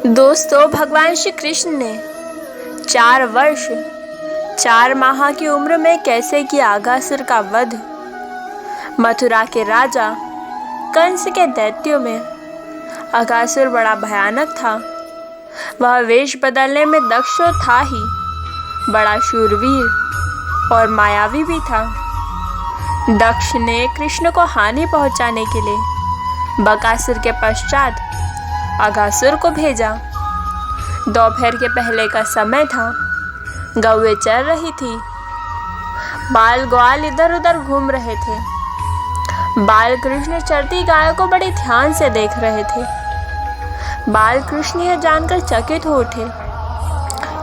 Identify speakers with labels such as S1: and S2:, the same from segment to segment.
S1: दोस्तों, भगवान श्री कृष्ण ने 4 वर्ष 4 माह की उम्र में कैसे किया अगासुर का वध। मथुरा के राजा कंस के दैत्यों में अगासुर बड़ा भयानक था। वह वेश बदलने में दक्ष तो था ही, बड़ा शूरवीर और मायावी भी था। दक्ष ने कृष्ण को हानि पहुंचाने के लिए बकासुर के पश्चात अगासुर को भेजा। दोपहर के पहले का समय था। गौएं चर रही थी। बाल ग्वाल इधर उधर घूम रहे थे। बाल कृष्ण चरती गायों को बड़े ध्यान से देख रहे थे। बाल कृष्ण यह जानकर चकित हो उठे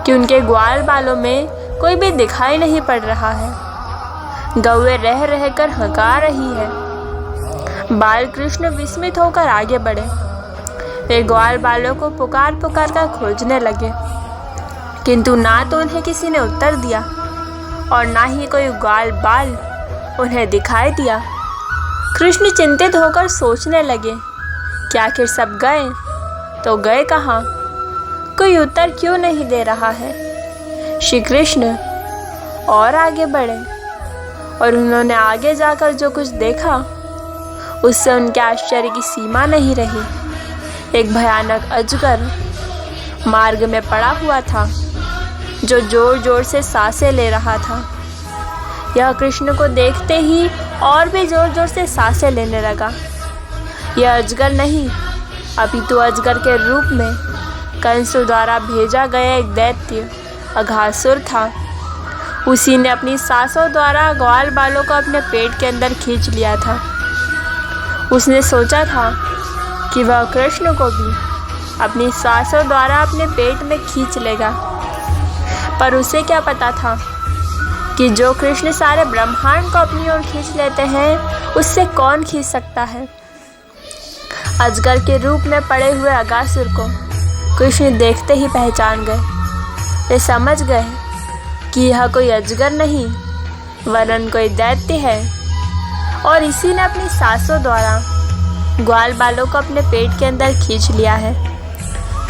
S1: कि उनके ग्वाल बालों में कोई भी दिखाई नहीं पड़ रहा है। गौएं रह रहकर हंका रही है। बाल कृष्ण विस्मित होकर आगे बढ़े। वे ग्वाल बालों को पुकार पुकार कर खोजने लगे, किंतु ना तो उन्हें किसी ने उत्तर दिया और ना ही कोई ग्वाल बाल उन्हें दिखाई दिया। कृष्ण चिंतित होकर सोचने लगे कि आखिर सब गए तो गए कहाँ, कोई उत्तर क्यों नहीं दे रहा है। श्री कृष्ण और आगे बढ़े और उन्होंने आगे जाकर जो कुछ देखा उससे उनके आश्चर्य की सीमा नहीं रही। एक भयानक अजगर मार्ग में पड़ा हुआ था, जो जोर जोर से सांसें ले रहा था। यह कृष्ण को देखते ही और भी जोर जोर से सांसें लेने लगा। यह अजगर नहीं, अपितु अजगर के रूप में कंस द्वारा भेजा गया एक दैत्य अघासुर था। उसी ने अपनी सांसों द्वारा ग्वाल बालों को अपने पेट के अंदर खींच लिया था। उसने सोचा था कि वह कृष्ण को भी अपनी सांसों द्वारा अपने पेट में खींच लेगा, पर उसे क्या पता था कि जो कृष्ण सारे ब्रह्मांड को अपनी ओर खींच लेते हैं उससे कौन खींच सकता है। अजगर के रूप में पड़े हुए अगासुर को कृष्ण देखते ही पहचान गए। वे समझ गए कि यह कोई अजगर नहीं वरन कोई दैत्य है, और इसी ने अपनी सांसों द्वारा ग्वाल बालों को अपने पेट के अंदर खींच लिया है।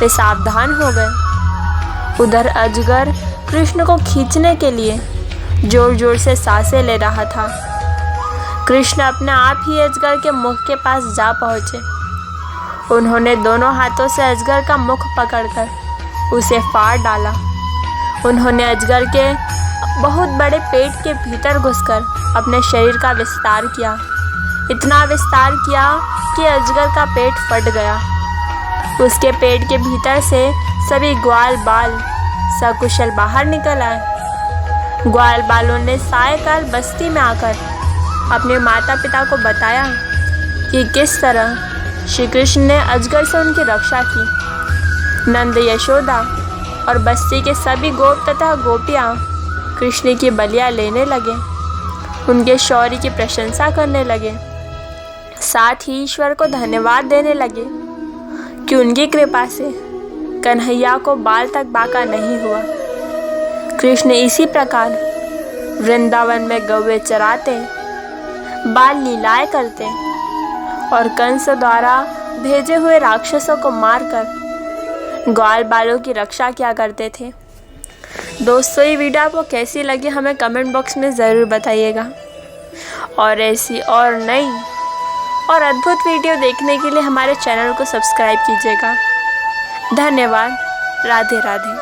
S1: वे सावधान हो गए। उधर अजगर कृष्ण को खींचने के लिए जोर जोर से सांसें ले रहा था। कृष्ण अपने आप ही अजगर के मुख के पास जा पहुँचे। उन्होंने दोनों हाथों से अजगर का मुख पकड़कर उसे फाड़ डाला। उन्होंने अजगर के बहुत बड़े पेट के भीतर घुसकर अपने शरीर का विस्तार किया। इतना विस्तार किया कि अजगर का पेट फट गया। उसके पेट के भीतर से सभी ग्वाल बाल सकुशल बाहर निकल आए। ग्वाल बालों ने सायकाल बस्ती में आकर अपने माता पिता को बताया कि किस तरह श्री कृष्ण ने अजगर से उनकी रक्षा की। नंद, यशोदा और बस्ती के सभी गोप तथा गोपियाँ कृष्ण की बलियाँ लेने लगे, उनके शौर्य की प्रशंसा करने लगे। साथ ही ईश्वर को धन्यवाद देने लगे कि उनकी कृपा से कन्हैया को बाल तक बाका नहीं हुआ। कृष्ण इसी प्रकार वृंदावन में गौएं चराते, बाल लीलाएं करते और कंस द्वारा भेजे हुए राक्षसों को मारकर ग्वाल बालों की रक्षा किया करते थे। दोस्तों, ये वीडियो आपको कैसी लगी हमें कमेंट बॉक्स में ज़रूर बताइएगा, और ऐसी और नई और अद्भुत वीडियो देखने के लिए हमारे चैनल को सब्सक्राइब कीजिएगा। धन्यवाद। राधे राधे।